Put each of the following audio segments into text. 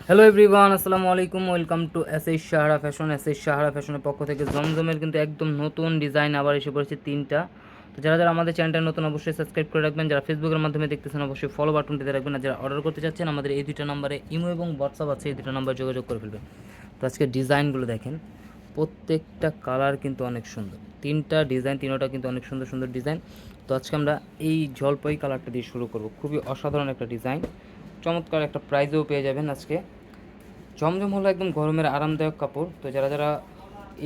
Hello everyone, আসসালামু আলাইকুম। Welcome to SS Sahara fashion. SS Sahara ফ্যাশনের পক্ষ থেকে জমজমের কিন্তু একদম নতুন ডিজাইন আবার এসে পড়েছে তিনটা। তো যারা যারা আমাদের চ্যানেলটা নতুন অবশ্যই সাবস্ক্রাইব করে রাখবেন, যারা ফেসবুকের মাধ্যমে দেখতেছেন অবশ্যই ফলো বাটনটিতে রাখবেন, আর যারা অর্ডার করতে চাচ্ছেন আমাদের এই দুইটা নাম্বারে ইমো এবং হোয়াটসঅ্যাপ আছে, এই দুটো নাম্বার যোগাযোগ করে ফেলবেন। তো আজকে ডিজাইনগুলো দেখেন, প্রত্যেকটা কালার কিন্তু অনেক সুন্দর। তিনটা ডিজাইন, তিনোটা কিন্তু অনেক সুন্দর সুন্দর ডিজাইন। তো আজকে আমরা এই জলপাই কালারটা দিয়ে শুরু করব। খুবই অসাধারণ একটা ডিজাইন, চমৎকার একটা প্রাইজও পেয়ে যাবেন আজকে। জমজম হলো একদম গরমের আরামদায়ক কাপড়। তো যারা যারা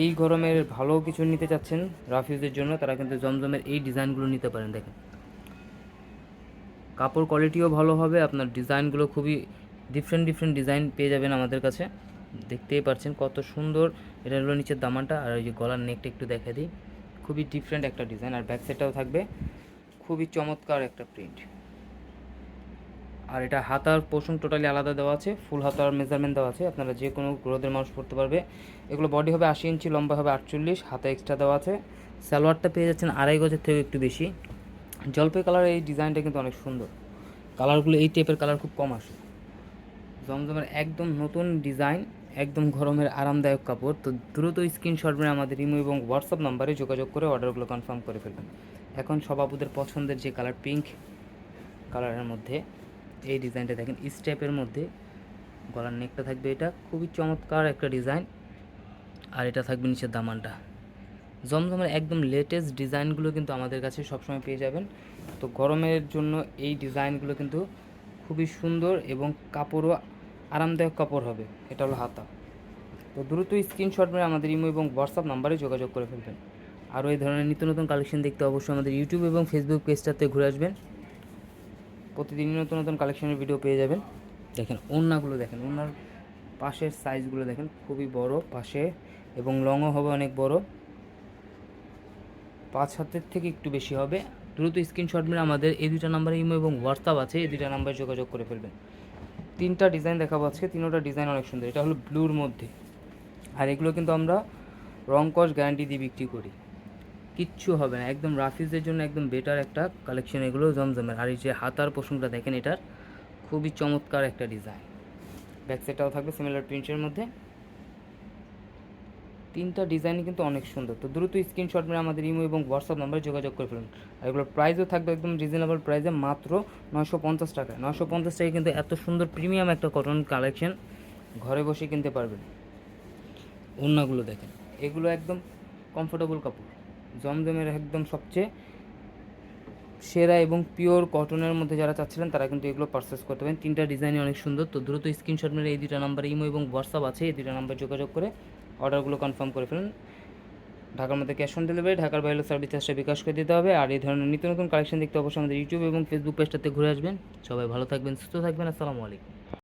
এই গরমের ভালো কিছু নিতে চাচ্ছেন রাফিউজের জন্য, তারা কিন্তু জমজমের এই ডিজাইনগুলো নিতে পারেন। দেখেন, কাপড় কোয়ালিটিও ভালো হবে, আপনার ডিজাইনগুলো খুবই ডিফারেন্ট ডিফারেন্ট ডিজাইন পেয়ে যাবেন আমাদের কাছে। দেখতেই পাচ্ছেন কত সুন্দর। এটা হলো নিচের দামানটা, আর ওই যে গলার নেকটা একটু দেখা দিই, খুবই ডিফারেন্ট একটা ডিজাইন। আর ব্যাক সাইডটাও থাকবে খুবই চমৎকার একটা প্রিন্ট। আর এটা হাতার পোর্শন টোটালি আলাদা দেওয়া আছে, ফুল হাতার মেজারমেন্ট দেওয়া আছে, আপনারা যে কোনো গ্রোদের মানুষ পড়তে পারবে। এগুলো বডি হবে 80 ইঞ্চি, লম্বা হবে 48, হাতা এক্সট্রা দেওয়া আছে। সালোয়ারটা পেয়ে যাচ্ছেন 2.5 গজের থেকে একটু বেশি। জলপাই কালারের এই ডিজাইনটা কিন্তু অনেক সুন্দর। কালারগুলো এই টাইপের কালার খুব কম আসে। জমজমের একদম নতুন ডিজাইন, একদম গরমের আরামদায়ক কাপড়। তো দ্রুত স্ক্রিনশট মেরে আমাদের ইমো এবং হোয়াটসঅ্যাপ নাম্বারে যোগাযোগ করে অর্ডারগুলো কনফার্ম করে ফেলবেন। এখন সব আপুদের পছন্দের যে কালার, পিঙ্ক কালারের মধ্যে এই ডিজাইনটা দেখেন, স্টেপের মধ্যে গলার নেকটা থাকবে, এটা খুবই চমৎকার একটা ডিজাইন। আর এটা থাকবে নিচের দামানটা। জমজমের একদম লেটেস্ট ডিজাইনগুলো কিন্তু আমাদের কাছে সবসময় পেয়ে যাবেন। তো গরমের জন্য এই ডিজাইনগুলো কিন্তু খুবই সুন্দর এবং কাপড়ও আরামদায়ক কাপড় হবে। এটা হলো হাতা। তো দ্রুত স্ক্রিনশট মেরে আমাদের ইমো এবং হোয়াটসঅ্যাপ নাম্বারে যোগাযোগ করে ফেলবেন। আরও এই ধরনের নিত্য নতুন কালেকশন দেখতে অবশ্যই আমাদের ইউটিউব এবং ফেসবুক পেজটাতে ঘুরে আসবেন। প্রতিদিনই নতুন নতুন কালেকশনের ভিডিও পেয়ে যাবেন। দেখেন ওড়নাগুলো, দেখেন ওড়নার পাশের সাইজগুলো দেখেন, খুবই বড় পাশে, এবং লংও হবে অনেক বড়, 5 হাতের থেকে একটু বেশি হবে। দ্রুত স্ক্রিনশট মেরে আমাদের এই দুইটা নাম্বারে ইমো এবং হোয়াটসঅ্যাপ আছে, এই দুইটা নাম্বারে যোগাযোগ করে ফেলবেন। তিনটা ডিজাইন দেখাবো আজকে, তিনোটা ডিজাইন অনেক সুন্দর। এটা হলো ব্লুর মধ্যে, আর এগুলো কিন্তু আমরা রং কস গ্যারান্টি দিয়ে বিক্রি করি, কিচ্ছু হবে না। একদম রাফিজের জন্য একদম বেটার একটা কালেকশন এগুলো জমজমের। আর এই যে হাতার পোষণটা দেখেন, এটার খুবই চমৎকার একটা ডিজাইন। ব্যাক সাইডটাও থাকবে সিমিলার প্রিন্টের মধ্যে। তিনটা ডিজাইনই কিন্তু অনেক সুন্দর। তো দ্রুত স্ক্রিনশট মেরে আমাদের ইমো এবং হোয়াটসঅ্যাপ নাম্বারে যোগাযোগ করে ফেলুন। আর এগুলোর প্রাইসও থাকবে একদম রিজনেবল প্রাইসে, মাত্র 950 টাকায়। 950 টাকায় কিন্তু এত সুন্দর প্রিমিয়াম একটা কটন কালেকশন ঘরে বসে কিনতে পারবেন। ওড়নাগুলো দেখেন, এগুলো একদম কমফোর্টেবল কাপড়, জমজমের একদম সবচেয়ে সেরা এবং পিওর কটনের মধ্যে যারা চাচ্ছিলেন তারা কিন্তু এগুলো পারচেস করতে পারেন। তিনটা ডিজাইনই অনেক সুন্দর। তো দ্রুত স্ক্রিনশট মেরে এই দুটো নাম্বারে ইমো এবং হোয়াটসঅ্যাপ আছে, এই দুটো নাম্বার যোগাযোগ করে অর্ডারগুলো কনফার্ম করে ফেলুন। ঢাকার মধ্যে ক্যাশ অন ডেলিভারি, ঢাকার বাইরে সার্ভিস চার্জটা বিকাশ করে দিতে হবে। আর এই ধরনের নিত্য নতুন কালেকশন দেখতে অবশ্যই আমাদের ইউটিউব এবং ফেসবুক পেজটাতে ঘুরে আসবেন। সবাই ভালো থাকবেন, সুস্থ থাকবেন। আসসালামু আলাইকুম।